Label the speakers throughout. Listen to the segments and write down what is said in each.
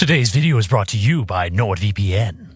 Speaker 1: Today's video is brought to you by NordVPN.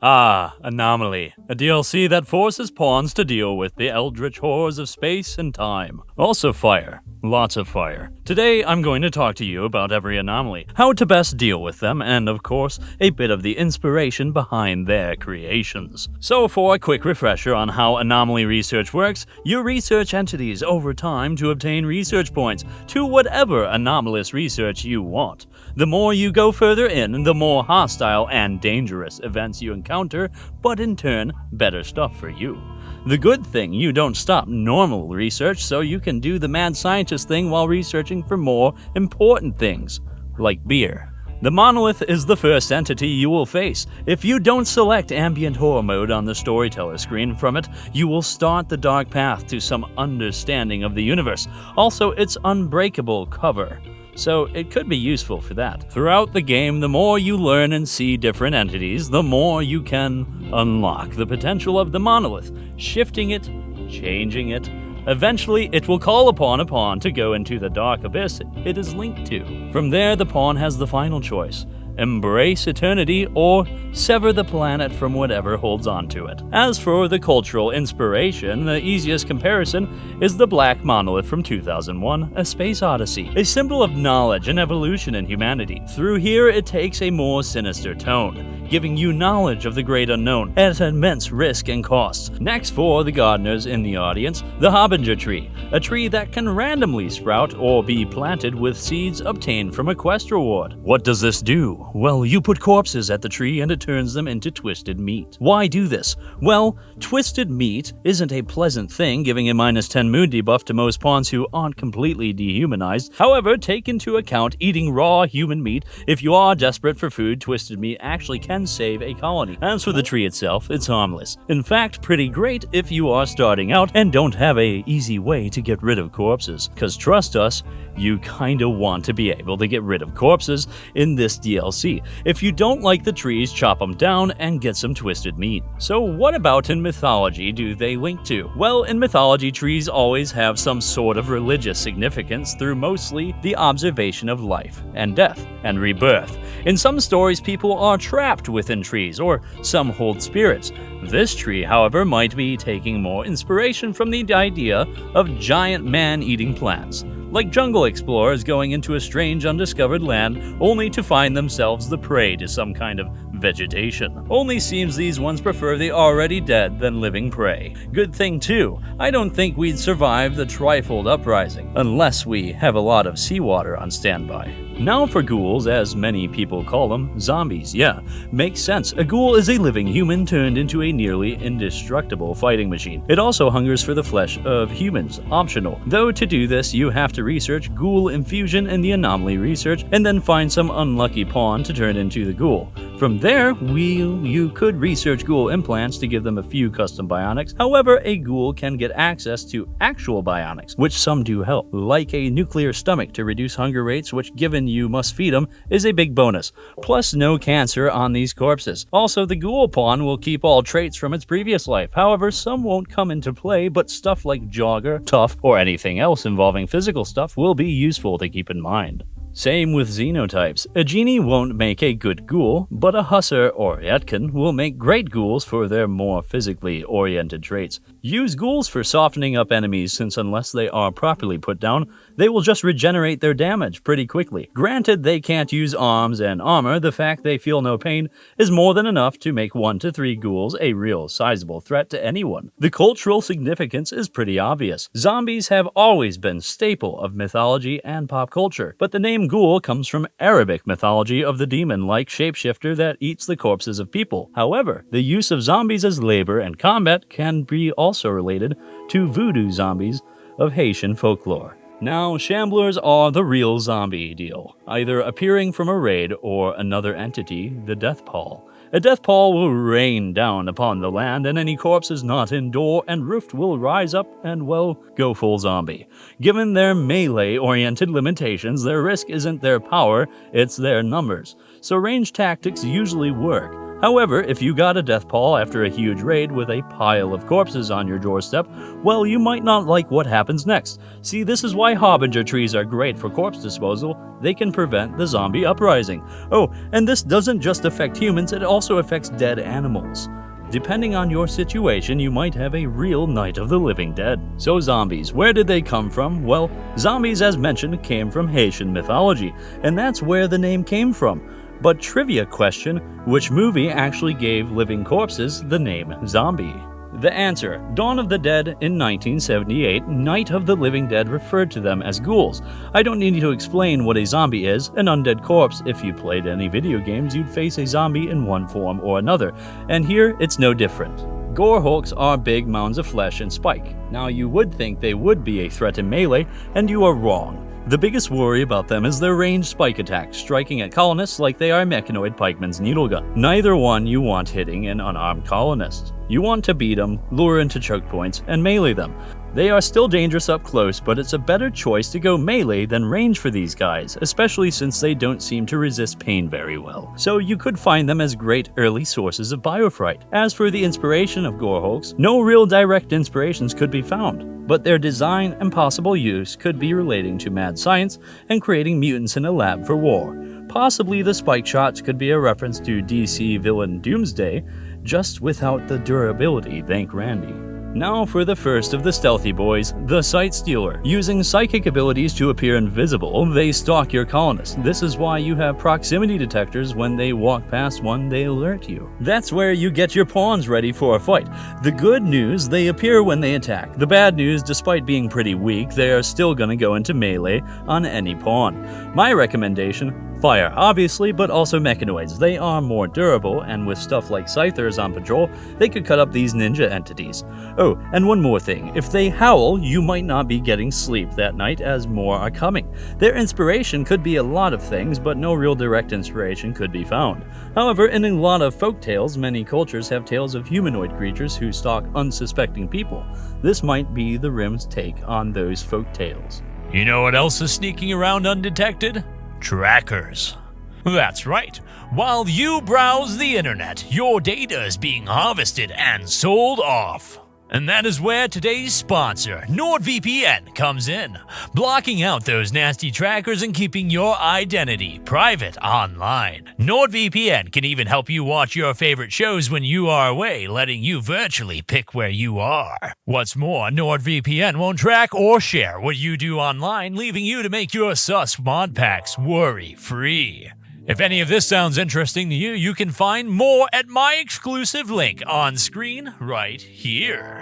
Speaker 2: Anomaly, a DLC that forces pawns to deal with the eldritch horrors of space and time. Also fire. Lots of fire. Today, I'm going to talk to you about every anomaly, how to best deal with them, and of course, a bit of the inspiration behind their creations. So for a quick refresher on how anomaly research works, you research entities over time to obtain research points to whatever anomalous research you want. The more you go further in, the more hostile and dangerous events you encounter, but in turn, better stuff for you. The good thing, you don't stop normal research, so you can do the mad scientist thing while researching for more important things, like beer. The Monolith is the first entity you will face. If you don't select ambient horror mode on the storyteller screen from it, you will start the dark path to some understanding of the universe. Also, it's unbreakable cover, so it could be useful for that. Throughout the game, the more you learn and see different entities, the more you can unlock the potential of the Monolith, shifting it, changing it. Eventually, it will call upon a pawn to go into the dark abyss it is linked to. From there, the pawn has the final choice: embrace eternity or sever the planet from whatever holds on to it. As for the cultural inspiration, the easiest comparison is the Black Monolith from 2001, A Space Odyssey, a symbol of knowledge and evolution in humanity. Through here, it takes a more sinister tone, giving you knowledge of the great unknown at immense risk and cost. Next, for the gardeners in the audience, the Harbinger tree, a tree that can randomly sprout or be planted with seeds obtained from a quest reward. What does this do? Well, you put corpses at the tree and it turns them into twisted meat. Why do this? Well, twisted meat isn't a pleasant thing, giving a -10 mood debuff to most pawns who aren't completely dehumanized. However, take into account eating raw human meat. If you are desperate for food, twisted meat actually can save a colony. As for the tree itself, it's harmless. In fact, pretty great if you are starting out and don't have a easy way to get rid of corpses. Cause trust us, you kinda want to be able to get rid of corpses in this DLC. If you don't like the trees, chop them down and get some twisted meat. So what about in mythology do they link to? Well, in mythology, trees always have some sort of religious significance through mostly the observation of life and death and rebirth. In some stories, people are trapped within trees, or some hold spirits. This tree, however, might be taking more inspiration from the idea of giant man-eating plants, like jungle explorers going into a strange undiscovered land only to find themselves the prey to some kind of vegetation. Only seems these ones prefer the already dead than living prey. Good thing too, I don't think we'd survive the Trifold Uprising, unless we have a lot of seawater on standby. Now for ghouls, as many people call them, zombies. Yeah, makes sense. A ghoul is a living human turned into a nearly indestructible fighting machine. It also hungers for the flesh of humans, optional. Though to do this, you have to research ghoul infusion in the anomaly research, and then find some unlucky pawn to turn into the ghoul. From there, you could research ghoul implants to give them a few custom bionics. However, a ghoul can get access to actual bionics, which some do help, like a nuclear stomach to reduce hunger rates, which given you must feed them is a big bonus. Plus, no cancer on these corpses. Also, the ghoul pawn will keep all traits from its previous life. However, some won't come into play, but stuff like jogger, tough, or anything else involving physical stuff will be useful to keep in mind. Same with xenotypes. A genie won't make a good ghoul, but a hussar or yetkin will make great ghouls for their more physically oriented traits. Use ghouls for softening up enemies, since unless they are properly put down, they will just regenerate their damage pretty quickly. Granted, they can't use arms and armor. The fact they feel no pain is more than enough to make 1 to 3 ghouls a real sizable threat to anyone. The cultural significance is pretty obvious. Zombies have always been staple of mythology and pop culture, but the name ghoul comes from Arabic mythology of the demon-like shapeshifter that eats the corpses of people. However, the use of zombies as labor and combat can be also related to voodoo zombies of Haitian folklore. Now, Shamblers are the real zombie deal, either appearing from a raid or another entity, the Death Pall. A death pall will rain down upon the land, and any corpses not indoor and roofed will rise up and, well, go full zombie. Given their melee-oriented limitations, their risk isn't their power, it's their numbers. So range tactics usually work. However, if you got a death pall after a huge raid with a pile of corpses on your doorstep, well, you might not like what happens next. See, this is why harbinger trees are great for corpse disposal. They can prevent the zombie uprising. Oh, and this doesn't just affect humans, it also affects dead animals. Depending on your situation, you might have a real Night of the Living Dead. So zombies, where did they come from? Well, zombies, as mentioned, came from Haitian mythology, and that's where the name came from. But trivia question, which movie actually gave living corpses the name zombie? The answer, Dawn of the Dead in 1978, Night of the Living Dead referred to them as ghouls. I don't need to explain what a zombie is, an undead corpse. If you played any video games, you'd face a zombie in one form or another, and here it's no different. Gore hulks are big mounds of flesh and spike. Now you would think they would be a threat in melee, and you are wrong. The biggest worry about them is their ranged spike attacks, striking at colonists like they are mechanoid pikeman's needle gun. Neither one you want hitting an unarmed colonist. You want to beat them, lure into choke points, and melee them. They are still dangerous up close, but it's a better choice to go melee than range for these guys, especially since they don't seem to resist pain very well. So you could find them as great early sources of biofright. As for the inspiration of Gore hulks, no real direct inspirations could be found, but their design and possible use could be relating to mad science and creating mutants in a lab for war. Possibly the spike shots could be a reference to DC villain Doomsday, just without the durability, thank Randy. Now for the first of the stealthy boys, the Sightstealer. Using psychic abilities to appear invisible, they stalk your colonists. This is why you have proximity detectors. When they walk past one, they alert you. That's where you get your pawns ready for a fight. The good news, they appear when they attack. The bad news, despite being pretty weak, they are still gonna go into melee on any pawn. My recommendation, fire, obviously, but also mechanoids. They are more durable, and with stuff like Scythers on patrol, they could cut up these ninja entities. Oh, and one more thing. If they howl, you might not be getting sleep that night, as more are coming. Their inspiration could be a lot of things, but no real direct inspiration could be found. However, in a lot of folk tales, many cultures have tales of humanoid creatures who stalk unsuspecting people. This might be the Rim's take on those folk tales.
Speaker 1: You know what else is sneaking around undetected? Trackers. That's right. While you browse the internet, your data is being harvested and sold off. And that is where today's sponsor, NordVPN, comes in, blocking out those nasty trackers and keeping your identity private online. NordVPN can even help you watch your favorite shows when you are away, letting you virtually pick where you are. What's more, NordVPN won't track or share what you do online, leaving you to make your sus mod packs worry-free. If any of this sounds interesting to you, you can find more at my exclusive link on screen right here.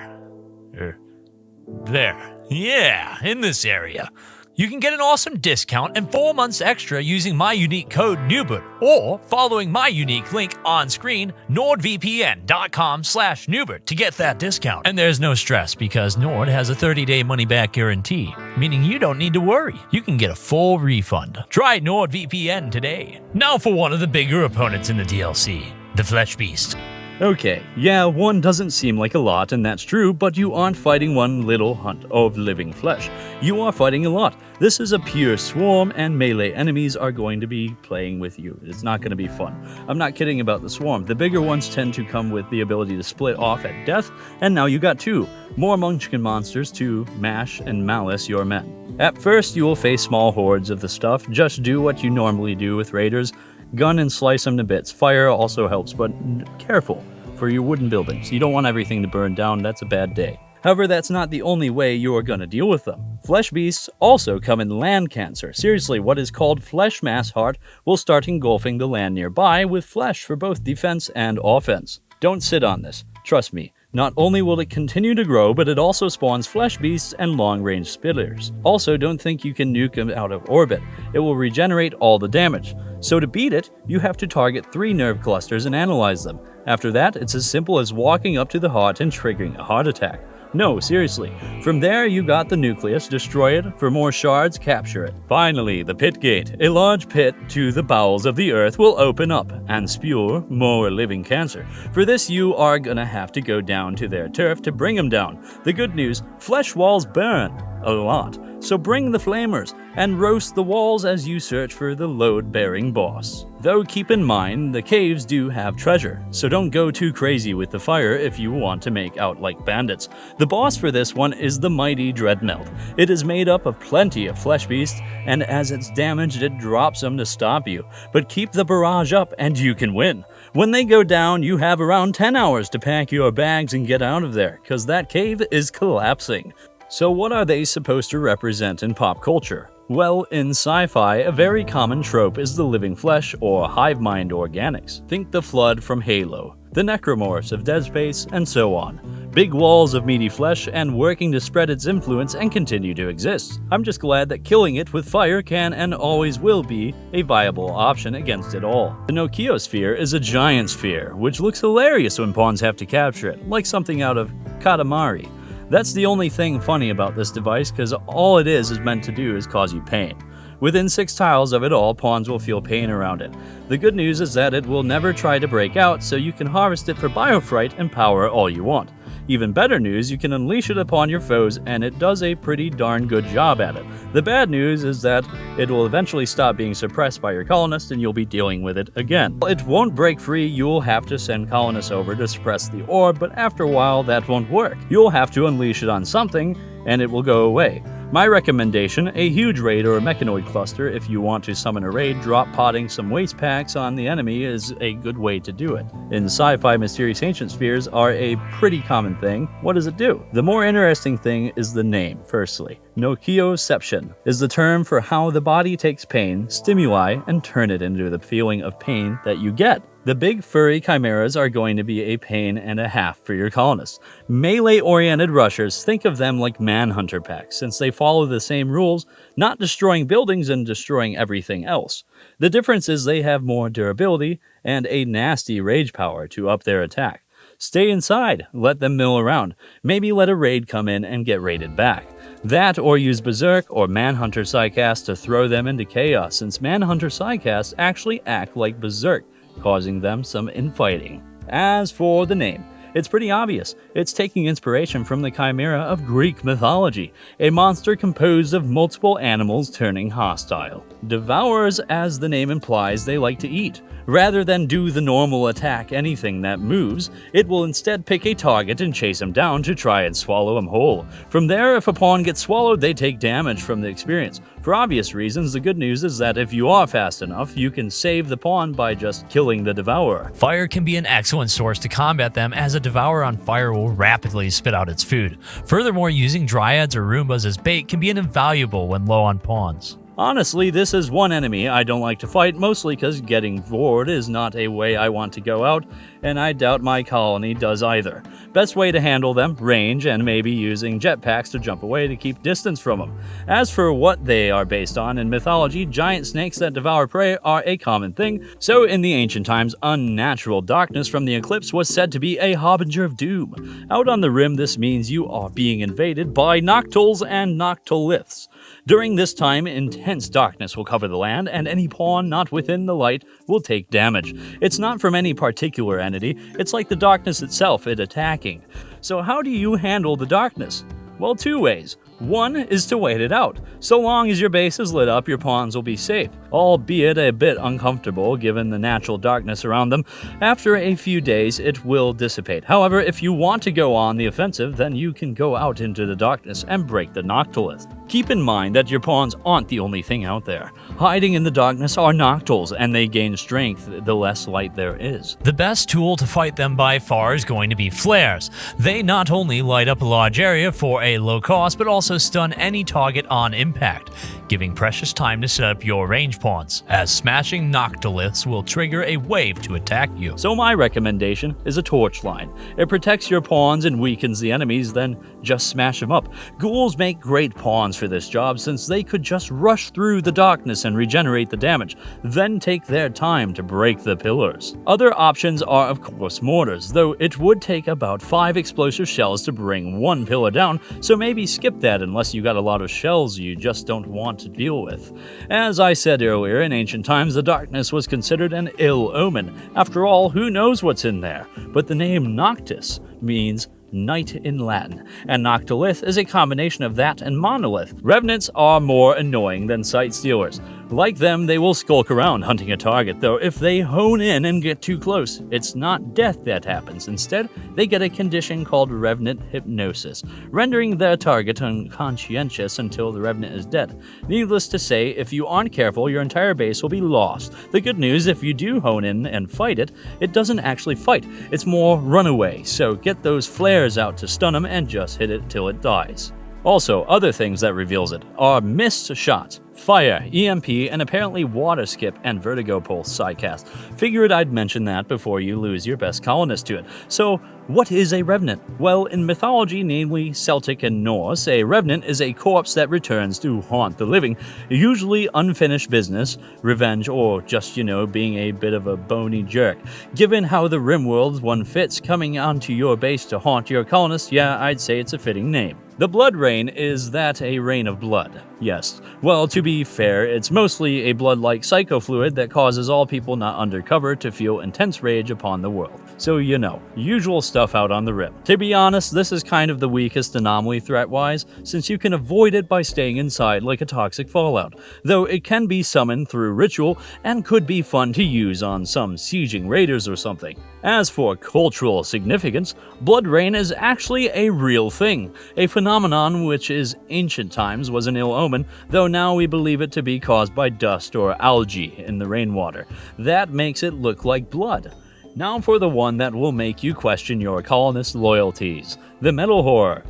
Speaker 1: There. Yeah, in this area. You can get an awesome discount and 4 months extra using my unique code Noobert, or following my unique link on screen, nordvpn.com/Noobert, to get that discount. And there's no stress because Nord has a 30-day money-back guarantee, meaning you don't need to worry. You can get a full refund. Try NordVPN today. Now for one of the bigger opponents in the DLC, the Flesh Beast.
Speaker 2: Okay, yeah, one doesn't seem like a lot, and that's true, but you aren't fighting one little hunt of living flesh. You are fighting a lot. This is a pure swarm, and melee enemies are going to be playing with you. It's not going to be fun. I'm not kidding about the swarm. The bigger ones tend to come with the ability to split off at death, and now you got two. More munchkin monsters to mash and malice your men. At first, you will face small hordes of the stuff. Just do what you normally do with raiders. Gun and slice them to bits. Fire also helps, but careful for your wooden buildings. You don't want everything to burn down, that's a bad day. However, that's not the only way you are gonna deal with them. Flesh beasts also come in land cancer. Seriously, what is called flesh mass heart will start engulfing the land nearby with flesh for both defense and offense. Don't sit on this. Trust me. Not only will it continue to grow, but it also spawns flesh beasts and long-range spitters. Also, don't think you can nuke them out of orbit. It will regenerate all the damage. So to beat it, you have to target 3 nerve clusters and analyze them. After that, it's as simple as walking up to the heart and triggering a heart attack. No, seriously. From there, you got the nucleus, destroy it. For more shards, capture it. Finally, the pit gate. A large pit to the bowels of the earth will open up and spew more living cancer. For this, you are gonna have to go down to their turf to bring them down. The good news, flesh walls burn a lot. So bring the flamers and roast the walls as you search for the load-bearing boss. Though keep in mind, the caves do have treasure, so don't go too crazy with the fire if you want to make out like bandits. The boss for this one is the mighty Dreadmelt. It is made up of plenty of flesh beasts, and as it's damaged it drops them to stop you. But keep the barrage up and you can win. When they go down, you have around 10 hours to pack your bags and get out of there, cause that cave is collapsing. So what are they supposed to represent in pop culture? Well, in sci-fi, a very common trope is the living flesh or hive mind organics. Think the Flood from Halo, the necromorphs of Dead Space, and so on. Big walls of meaty flesh and working to spread its influence and continue to exist. I'm just glad that killing it with fire can and always will be a viable option against it all. The Noio sphere is a giant sphere, which looks hilarious when pawns have to capture it, like something out of Katamari. That's the only thing funny about this device, because all it is meant to do is cause you pain. Within 6 tiles of it all, pawns will feel pain around it. The good news is that it will never try to break out, so you can harvest it for biofright and power all you want. Even better news, you can unleash it upon your foes, and it does a pretty darn good job at it. The bad news is that it will eventually stop being suppressed by your colonists and you'll be dealing with it again. It won't break free, you'll have to send colonists over to suppress the orb, but after a while that won't work. You'll have to unleash it on something, and it will go away. My recommendation, a huge raid or a mechanoid cluster if you want to summon a raid, drop potting some waste packs on the enemy is a good way to do it. In sci-fi, mysterious ancient spheres are a pretty common thing. What does it do? The more interesting thing is the name, firstly. Nocioception is the term for how the body takes pain, stimuli, and turn it into the feeling of pain that you get. The big furry chimeras are going to be a pain and a half for your colonists. Melee-oriented rushers, think of them like manhunter packs, since they follow the same rules, not destroying buildings and destroying everything else. The difference is they have more durability and a nasty rage power to up their attack. Stay inside, let them mill around, maybe let a raid come in and get raided back. That or use Berserk or Manhunter Psycast to throw them into chaos, since Manhunter Psycasts actually act like Berserk, causing them some infighting. As for the name, it's pretty obvious. It's taking inspiration from the Chimera of Greek mythology, a monster composed of multiple animals turning hostile. Devourers, as the name implies, they like to eat. Rather than do the normal attack anything that moves, it will instead pick a target and chase him down to try and swallow him whole. From there, if a pawn gets swallowed, they take damage from the experience. For obvious reasons, the good news is that if you are fast enough, you can save the pawn by just killing the Devourer.
Speaker 1: Fire can be an excellent source to combat them, as a Devourer on fire will rapidly spit out its food. Furthermore, using Dryads or Roombas as bait can be invaluable when low on pawns.
Speaker 2: Honestly, this is one enemy I don't like to fight, mostly because getting bored is not a way I want to go out, and I doubt my colony does either. Best way to handle them, range, and maybe using jetpacks to jump away to keep distance from them. As for what they are based on in mythology, giant snakes that devour prey are a common thing, so in the ancient times, unnatural darkness from the eclipse was said to be a harbinger of doom. Out on the rim, this means you are being invaded by noctoliths and noctoliths. During this time, intense darkness will cover the land, and any pawn not within the light will take damage. It's not from any particular entity, it's like the darkness itself attacking. So how do you handle the darkness? Well, 2 ways. One is to wait it out. So long as your base is lit up, your pawns will be safe, albeit a bit uncomfortable given the natural darkness around them. After a few days, it will dissipate. However, if you want to go on the offensive, then you can go out into the darkness and break the noctolith. Keep in mind that your pawns aren't the only thing out there. Hiding in the darkness are noctols, and they gain strength the less light there is.
Speaker 1: The best tool to fight them by far is going to be flares. They not only light up a large area for a low cost, but also stun any target on impact, giving precious time to set up your range pawns, as smashing noctoliths will trigger a wave to attack you.
Speaker 2: So my recommendation is a torch line. It protects your pawns and weakens the enemies, then just smash them up. Ghouls make great pawns for this job, since they could just rush through the darkness and regenerate the damage, then take their time to break the pillars. Other options are of course mortars, though it would take about 5 explosive shells to bring 1 pillar down, so maybe skip that unless you got a lot of shells you just don't want to deal with. As I said earlier, in ancient times the darkness was considered an ill omen. After all, who knows what's in there? But the name Noctis means knight in Latin, and noctolith is a combination of that and monolith. Revenants are more annoying than Sightstealers. Like them, they will skulk around hunting a target, though if they hone in and get too close, it's not death that happens. Instead, they get a condition called Revenant hypnosis, rendering their target unconscientious until the Revenant is dead. Needless to say, if you aren't careful, your entire base will be lost. The good news, if you do hone in and fight it, it doesn't actually fight, it's more runaway, so get those flares out to stun them and just hit it till it dies. Also, other things that reveals it are missed shots, fire, EMP, and apparently water skip and vertigo pulse sidecast. Figured I'd mention that before you lose your best colonist to it. So, what is a revenant? Well, in mythology, namely Celtic and Norse, a revenant is a corpse that returns to haunt the living, usually unfinished business, revenge, or just, being a bit of a bony jerk. Given how the Rimworld one fits, coming onto your base to haunt your colonists, yeah, I'd say it's a fitting name. The blood rain, is that a rain of blood? Yes. Well, to be fair, it's mostly a blood-like psychofluid that causes all people not undercover to feel intense rage upon the world. So usual stuff out on the rim. To be honest, this is kind of the weakest anomaly threat-wise, since you can avoid it by staying inside like a toxic fallout, though it can be summoned through ritual and could be fun to use on some sieging raiders or something. As for cultural significance, blood rain is actually a real thing, a phenomenon which in ancient times was an ill omen, though now we believe it to be caused by dust or algae in the rainwater. That makes it look like blood. Now for the one that will make you question your colonist loyalties, the metal horror.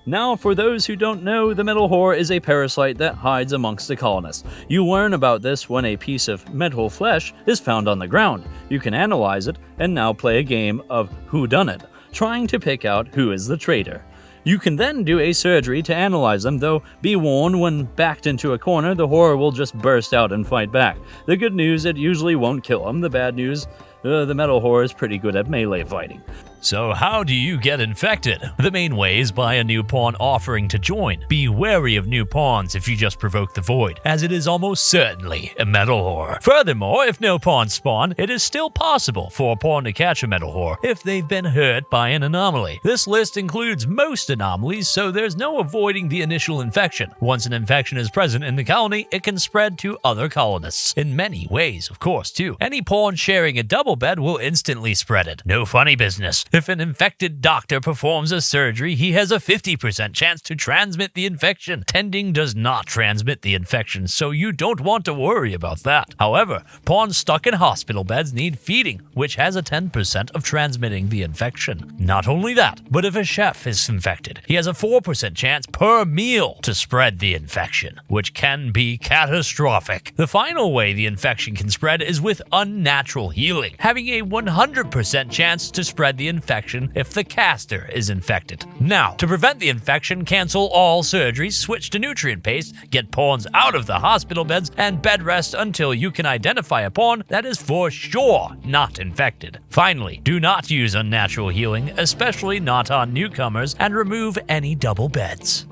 Speaker 2: Now, for those who don't know, the metal horror is a parasite that hides amongst the colonists. You learn about this when a piece of metal flesh is found on the ground. You can analyze it, and now play a game of whodunit, trying to pick out who is the traitor. You can then do a surgery to analyze them, though be warned, when backed into a corner, the horror will just burst out and fight back. The good news, it usually won't kill them. The bad news, the metal horror is pretty good at melee fighting.
Speaker 1: So how do you get infected? The main way is by a new pawn offering to join. Be wary of new pawns if you just provoke the void, as it is almost certainly a metal horror. Furthermore, if no pawns spawn, it is still possible for a pawn to catch a metal horror if they've been hurt by an anomaly. This list includes most anomalies, so there's no avoiding the initial infection. Once an infection is present in the colony, it can spread to other colonists. In many ways, of course, too. Any pawn sharing a double bed will instantly spread it. No funny business. If an infected doctor performs a surgery, he has a 50% chance to transmit the infection. Tending does not transmit the infection, so you don't want to worry about that. However, pawns stuck in hospital beds need feeding, which has a 10% of transmitting the infection. Not only that, but if a chef is infected, he has a 4% chance per meal to spread the infection, which can be catastrophic. The final way the infection can spread is with unnatural healing, having a 100% chance to spread the infection if the caster is infected. Now, to prevent the infection, cancel all surgeries, switch to nutrient paste, get pawns out of the hospital beds, and bed rest until you can identify a pawn that is for sure not infected. Finally, do not use unnatural healing, especially not on newcomers, and remove any double beds.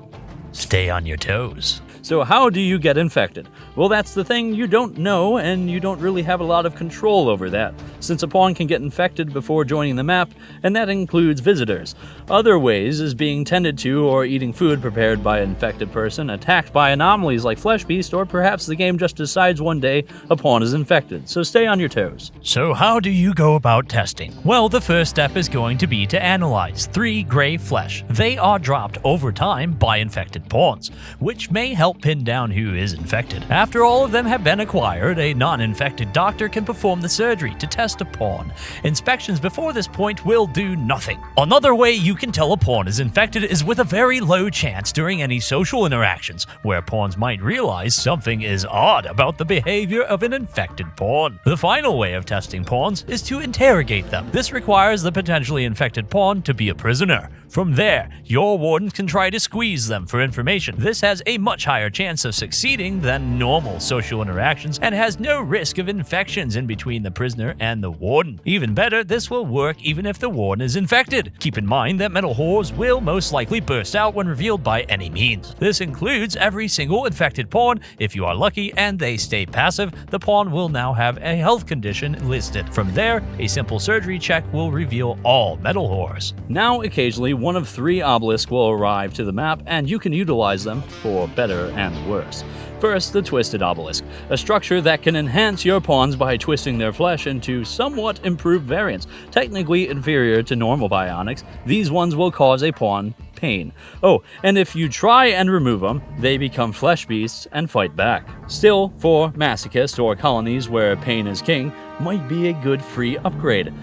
Speaker 1: Stay on your toes.
Speaker 2: So how do you get infected? Well, that's the thing, you don't know, and you don't really have a lot of control over that, since a pawn can get infected before joining the map, and that includes visitors. Other ways is being tended to or eating food prepared by an infected person, attacked by anomalies like Flesh Beast, or perhaps the game just decides one day a pawn is infected, so stay on your toes.
Speaker 1: So how do you go about testing? Well, the first step is going to be to analyze 3 gray flesh. They are dropped over time by infected pawns, which may help pin down who is infected. After all of them have been acquired, a non-infected doctor can perform the surgery to test a pawn. Inspections before this point will do nothing. Another way you can tell a pawn is infected is with a very low chance during any social interactions, where pawns might realize something is odd about the behavior of an infected pawn. The final way of testing pawns is to interrogate them. This requires the potentially infected pawn to be a prisoner. From there, your wardens can try to squeeze them for information. This has a much higher higher chance of succeeding than normal social interactions and has no risk of infections in between the prisoner and the warden. Even better, this will work even if the warden is infected. Keep in mind that metal whores will most likely burst out when revealed by any means. This includes every single infected pawn. If you are lucky and they stay passive, the pawn will now have a health condition listed. From there, a simple surgery check will reveal all metal whores.
Speaker 2: Now, occasionally, one of 3 obelisks will arrive to the map, and you can utilize them for better and worse. First, the Twisted Obelisk, a structure that can enhance your pawns by twisting their flesh into somewhat improved variants. Technically inferior to normal bionics, these ones will cause a pawn pain. Oh, and if you try and remove them, they become flesh beasts and fight back. Still, for masochists or colonies where pain is king, might be a good free upgrade.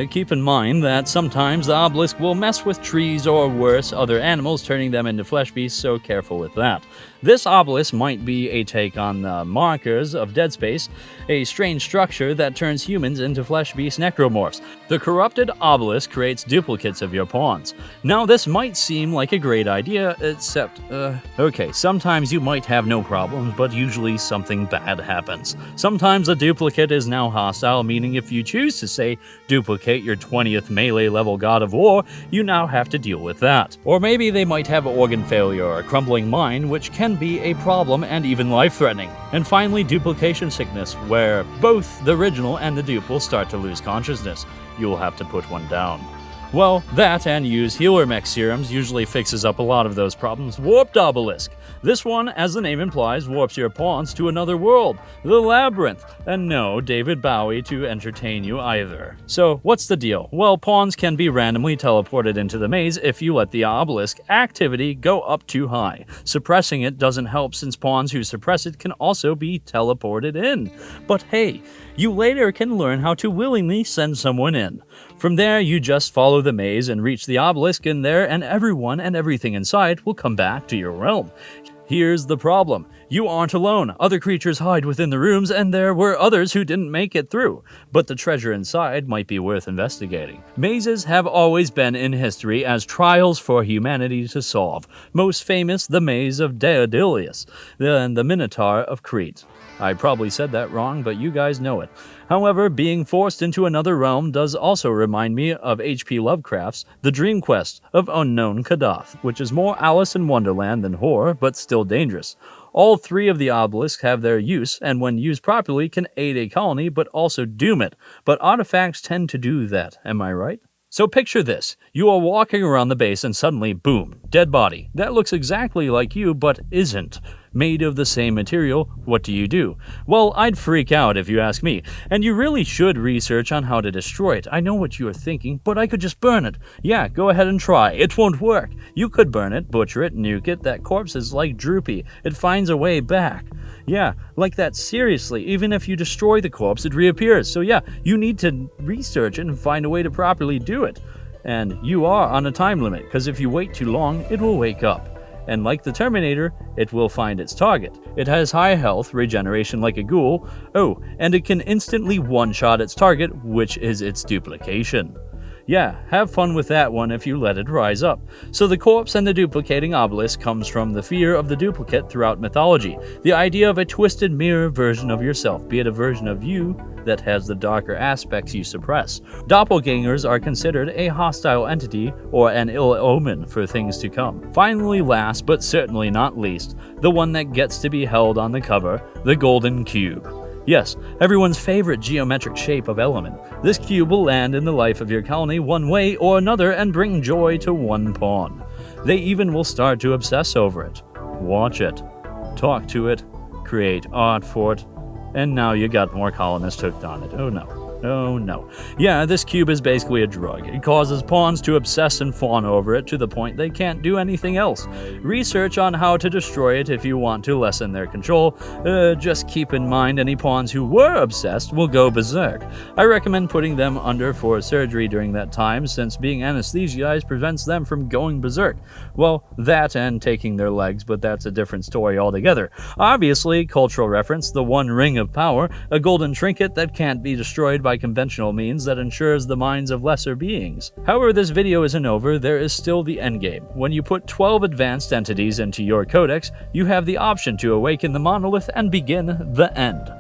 Speaker 2: Keep in mind that sometimes the obelisk will mess with trees or worse, other animals, turning them into flesh beasts, so careful with that. This obelisk might be a take on the markers of Dead Space, a strange structure that turns humans into flesh beast necromorphs. The corrupted obelisk creates duplicates of your pawns. Now, this might seem like a great idea, except, okay, sometimes you might have no problems, but usually something bad happens. Sometimes a duplicate is now hostile, meaning if you choose to, say, duplicate your 20th melee level god of war, you now have to deal with that. Or maybe they might have organ failure or a crumbling mind, which can be a problem and even life-threatening. And finally, duplication sickness, where both the original and the dupe will start to lose consciousness. You'll have to put one down. Well, that and use healer mech serums usually fixes up a lot of those problems. Warped Obelisk. This one, as the name implies, warps your pawns to another world, the Labyrinth, and no David Bowie to entertain you either. So, what's the deal? Well, pawns can be randomly teleported into the maze if you let the obelisk activity go up too high. Suppressing it doesn't help since pawns who suppress it can also be teleported in. But hey, you later can learn how to willingly send someone in. From there, you just follow the maze and reach the obelisk in there, and everyone and everything inside will come back to your realm. Here's the problem. You aren't alone. Other creatures hide within the rooms, and there were others who didn't make it through. But the treasure inside might be worth investigating. Mazes have always been in history as trials for humanity to solve. Most famous, the maze of Daedalus, and the Minotaur of Crete. I probably said that wrong, but you guys know it. However, being forced into another realm does also remind me of H.P. Lovecraft's The Dream Quest of Unknown Kadath, which is more Alice in Wonderland than horror, but still dangerous. All 3 of the obelisks have their use, and when used properly can aid a colony, but also doom it. But artifacts tend to do that, am I right? So picture this. You are walking around the base and suddenly, boom, dead body. That looks exactly like you, but isn't. Made of the same material, what do you do? Well, I'd freak out if you ask me, and you really should research on how to destroy it. I know what you are thinking, but I could just burn it. Yeah, go ahead and try. It won't work. You could burn it, butcher it, nuke it. That corpse is like Droopy. It finds a way back. Yeah, like that, seriously. Even if you destroy the corpse, it reappears. So yeah, you need to research it and find a way to properly do it. And you are on a time limit, because if you wait too long, it will wake up. And like the Terminator, it will find its target. It has high health, regeneration like a ghoul, and it can instantly one-shot its target, which is its duplication. Yeah, have fun with that one if you let it rise up. So the corpse and the duplicating obelisk comes from the fear of the duplicate throughout mythology, the idea of a twisted mirror version of yourself, be it a version of you that has the darker aspects you suppress. Doppelgangers are considered a hostile entity or an ill omen for things to come. Finally, last but certainly not least, the one that gets to be held on the cover, the Golden Cube. Yes, everyone's favorite geometric shape of element. This cube will land in the life of your colony one way or another and bring joy to one pawn. They even will start to obsess over it. Watch it. Talk to it. Create art for it. And now you got more colonists hooked on it. Oh no. Oh no. Yeah, this cube is basically a drug. It causes pawns to obsess and fawn over it to the point they can't do anything else. Research on how to destroy it if you want to lessen their control. Just keep in mind any pawns who were obsessed will go berserk. I recommend putting them under for surgery during that time, since being anesthetized prevents them from going berserk. Well, that and taking their legs, but that's a different story altogether. Obviously, cultural reference, the One Ring of Power, a golden trinket that can't be destroyed by by conventional means that ensures the minds of lesser beings. However, this video isn't over, there is still the endgame. When you put 12 advanced entities into your codex, you have the option to awaken the monolith and begin the end.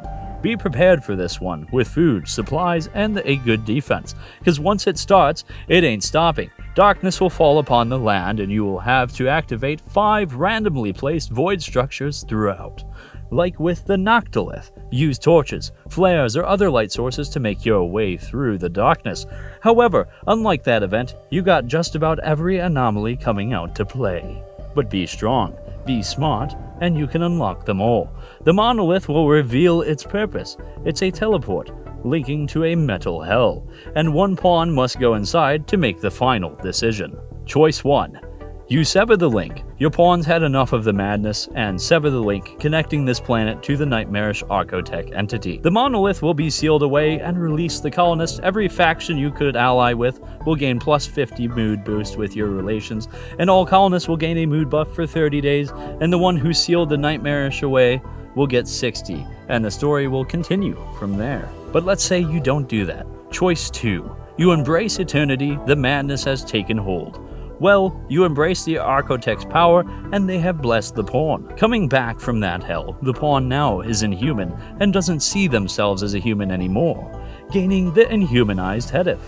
Speaker 2: Be prepared for this one, with food, supplies, and a good defense, because once it starts, it ain't stopping. Darkness will fall upon the land, and you will have to activate 5 randomly placed void structures throughout. Like with the noctolith, use torches, flares, or other light sources to make your way through the darkness. However, unlike that event, you got just about every anomaly coming out to play. But be strong, be smart, and you can unlock them all. The monolith will reveal its purpose. It's a teleport, linking to a metal hell, and one pawn must go inside to make the final decision. Choice 1. You sever the link. Your pawns had enough of the madness, and sever the link connecting this planet to the nightmarish Archotech entity. The monolith will be sealed away and release the colonists. Every faction you could ally with will gain plus 50 mood boost with your relations, and all colonists will gain a mood buff for 30 days, and the one who sealed the nightmarish away will get 60, and the story will continue from there. But let's say you don't do that. Choice 2. You embrace eternity, the madness has taken hold. Well, you embrace the Archotech's power, and they have blessed the pawn. Coming back from that hell, the pawn now is inhuman, and doesn't see themselves as a human anymore, gaining the inhumanized Hedif.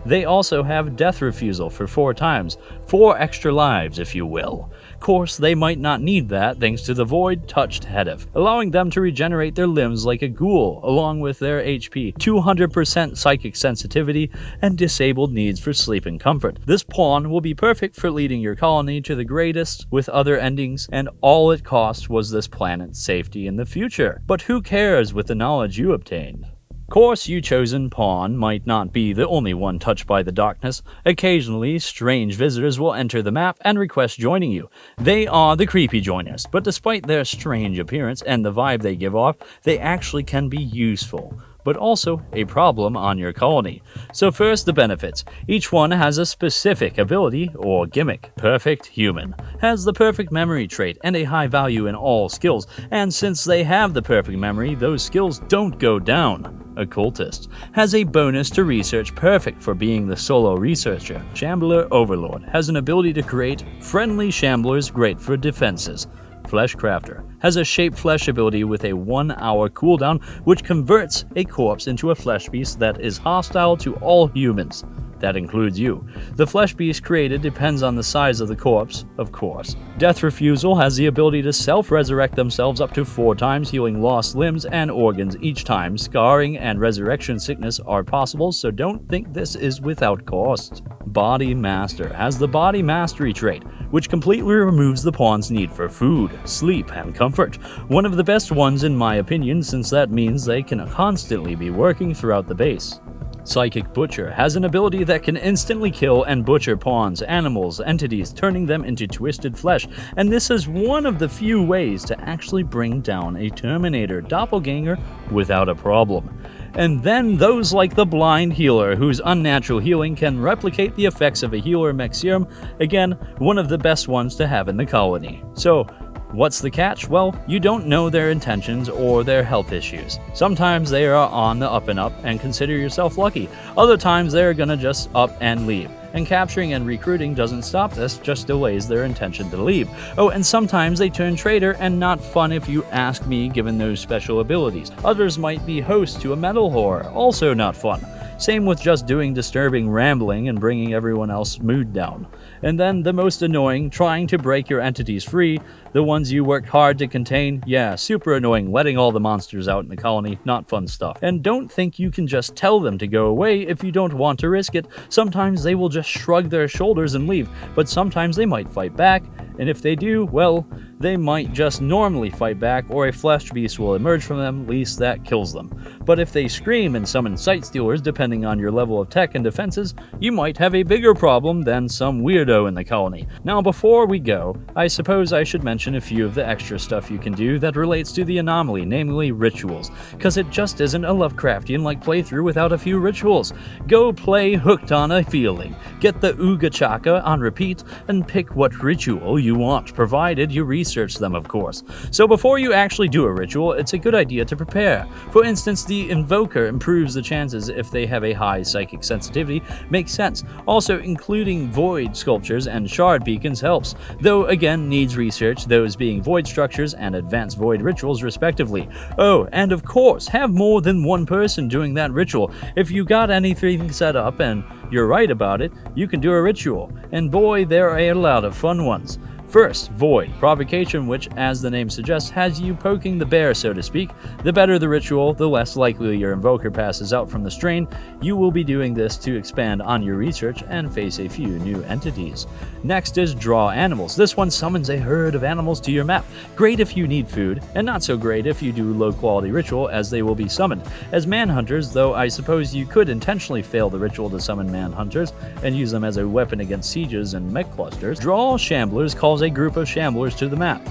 Speaker 2: They also have death refusal for 4 times, 4 extra lives if you will. Course, they might not need that thanks to the void-touched Hedif, allowing them to regenerate their limbs like a ghoul, along with their HP, 200% psychic sensitivity, and disabled needs for sleep and comfort. This pawn will be perfect for leading your colony to the greatest with other endings, and all it cost was this planet's safety in the future. But who cares with the knowledge you obtained? Course, you chosen pawn might not be the only one touched by the darkness. Occasionally, strange visitors will enter the map and request joining you. They are the creepy joiners, but despite their strange appearance and the vibe they give off, they actually can be useful, but also a problem on your colony. So first, the benefits. Each one has a specific ability or gimmick. Perfect Human has the perfect memory trait and a high value in all skills, and since they have the perfect memory, those skills don't go down. Occultist has a bonus to research, perfect for being the solo researcher. Shambler Overlord has an ability to create friendly shamblers, great for defenses. Fleshcrafter has a shape flesh ability with a 1-hour cooldown, which converts a corpse into a flesh beast that is hostile to all humans. That includes you. The flesh beast created depends on the size of the corpse, of course. Death Refusal has the ability to self-resurrect themselves up to 4 times, healing lost limbs and organs each time. Scarring and resurrection sickness are possible, so don't think this is without cost. Body Master has the Body Mastery trait, which completely removes the pawn's need for food, sleep, and comfort. One of the best ones in my opinion, since that means they can constantly be working throughout the base. Psychic Butcher has an ability that can instantly kill and butcher pawns, animals, entities, turning them into twisted flesh, and this is one of the few ways to actually bring down a Terminator doppelganger without a problem. And then those like the Blind Healer, whose unnatural healing can replicate the effects of a healer mech serum, again, one of the best ones to have in the colony. So, what's the catch? Well, you don't know their intentions or their health issues. Sometimes they are on the up and up and consider yourself lucky. Other times they're gonna just up and leave. And capturing and recruiting doesn't stop this, just delays their intention to leave. Oh, and sometimes they turn traitor, and not fun if you ask me given those special abilities. Others might be host to a metal horror, also not fun. Same with just doing disturbing rambling and bringing everyone else's mood down. And then the most annoying, trying to break your entities free, the ones you work hard to contain, yeah, super annoying, letting all the monsters out in the colony, not fun stuff. And don't think you can just tell them to go away if you don't want to risk it. Sometimes they will just shrug their shoulders and leave, but sometimes they might fight back, and if they do, well, they might just normally fight back, or a flesh beast will emerge from them, at least that kills them. But if they scream and summon Sightstealers, depending on your level of tech and defenses, you might have a bigger problem than some weirdo in the colony. Now before we go, I suppose I should mention a few of the extra stuff you can do that relates to the anomaly, namely rituals, cause it just isn't a Lovecraftian-like playthrough without a few rituals. Go play Hooked on a Feeling, get the Ooga Chaka on repeat, and pick what ritual you want, provided you research research them, of course. So before you actually do a ritual, it's a good idea to prepare. For instance, the Invoker improves the chances if they have a high psychic sensitivity. Makes sense. Also, including void sculptures and shard beacons helps, though again needs research, those being void structures and advanced void rituals respectively. Oh, and of course, have more than one person doing that ritual. If you got anything set up and you're right about it, you can do a ritual, and boy, there are a lot of fun ones. First, Void, provocation, which, as the name suggests, has you poking the bear, so to speak. The better the ritual, the less likely your Invoker passes out from the strain. You will be doing this to expand on your research and face a few new entities. Next is Draw Animals. This one summons a herd of animals to your map. Great if you need food, and not so great if you do low-quality ritual, as they will be summoned. As manhunters, though I suppose you could intentionally fail the ritual to summon manhunters and use them as a weapon against sieges and mech clusters, Draw Shamblers calls a group of Shamblers to the map.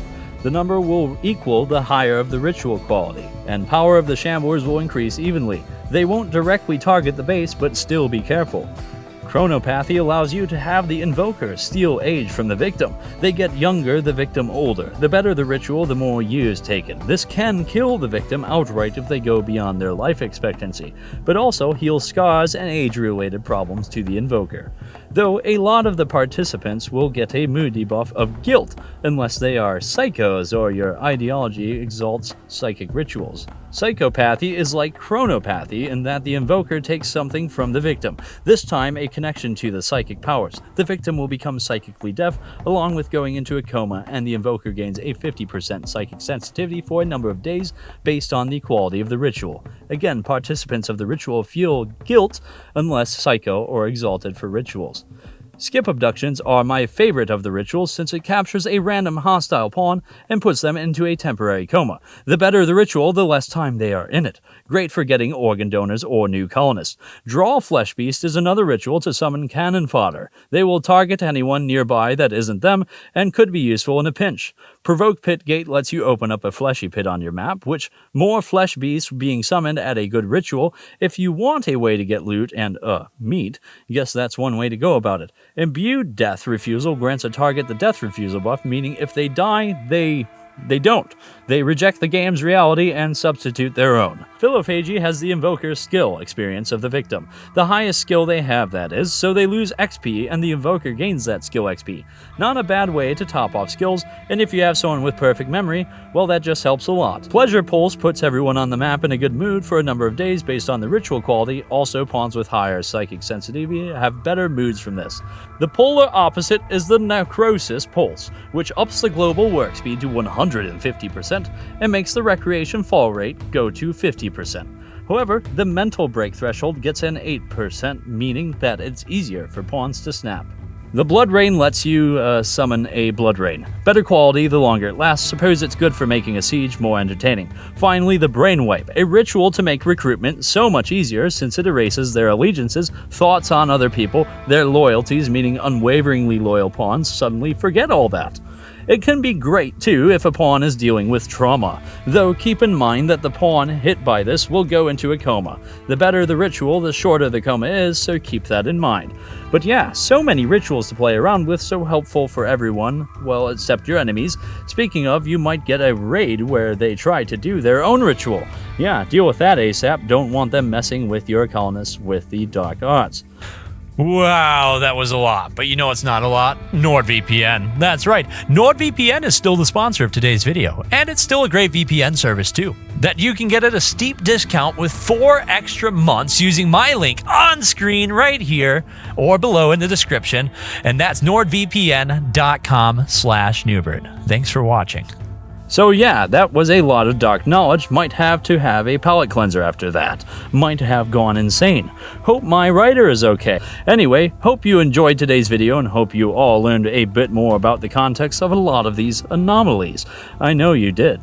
Speaker 2: The number will equal the higher of the ritual quality, and power of the Shamblers will increase evenly. They won't directly target the base, but still be careful. Chronopathy allows you to have the Invoker steal age from the victim. They get younger, the victim older. The better the ritual, the more years taken. This can kill the victim outright if they go beyond their life expectancy, but also heal scars and age-related problems to the Invoker. Though a lot of the participants will get a mood debuff of guilt, unless they are psychos or your ideology exalts psychic rituals. Psychopathy is like chronopathy in that the Invoker takes something from the victim, this time a connection to the psychic powers. The victim will become psychically deaf, along with going into a coma, and the Invoker gains a 50% psychic sensitivity for a number of days based on the quality of the ritual. Again, participants of the ritual feel guilt unless psycho or exalted for rituals. Skip abductions are my favorite of the rituals since it captures a random hostile pawn and puts them into a temporary coma. The better the ritual, the less time they are in it. Great for getting organ donors or new colonists. Draw Flesh Beast is another ritual to summon cannon fodder. They will target anyone nearby that isn't them and could be useful in a pinch. Provoke Pit Gate lets you open up a fleshy pit on your map, which more flesh beasts being summoned at a good ritual. If you want a way to get loot and, meat, guess that's one way to go about it. Imbued Death Refusal grants a target the Death Refusal buff, meaning if they die, they don't. They reject the game's reality and substitute their own. Philophagy has the Invoker's skill experience of the victim. The highest skill they have, that is, so they lose XP and the Invoker gains that skill XP. Not a bad way to top off skills, and if you have someone with perfect memory, well, that just helps a lot. Pleasure Pulse puts everyone on the map in a good mood for a number of days based on the ritual quality. Also, pawns with higher psychic sensitivity have better moods from this. The polar opposite is the Necrosis Pulse, which ups the global work speed to 150% and makes the recreation fall rate go to 50%. However, the mental break threshold gets an 8%, meaning that it's easier for pawns to snap. The Blood Rain lets you summon a Blood Rain. Better quality the longer it lasts. Suppose it's good for making a siege more entertaining. Finally, the Brain Wipe, a ritual to make recruitment so much easier since it erases their allegiances, thoughts on other people, their loyalties, meaning unwaveringly loyal pawns suddenly forget all that. It can be great, too, if a pawn is dealing with trauma, though keep in mind that the pawn hit by this will go into a coma. The better the ritual, the shorter the coma is, so keep that in mind. But yeah, so many rituals to play around with, so helpful for everyone, well, except your enemies. Speaking of, you might get a raid where they try to do their own ritual. Yeah, deal with that ASAP, don't want them messing with your colonists with the dark arts.
Speaker 1: Wow, that was a lot, but you know it's not a lot? NordVPN. That's right, NordVPN is still the sponsor of today's video, and it's still a great VPN service too, that you can get at a steep discount with 4 extra months using my link on screen right here or below in the description, and that's nordvpn.com/Noobert. Thanks for watching.
Speaker 2: So yeah, that was a lot of dark knowledge. Might have to have a palate cleanser after that. Might have gone insane. Hope my writer is okay. Anyway, hope you enjoyed today's video and hope you all learned a bit more about the context of a lot of these anomalies. I know you did.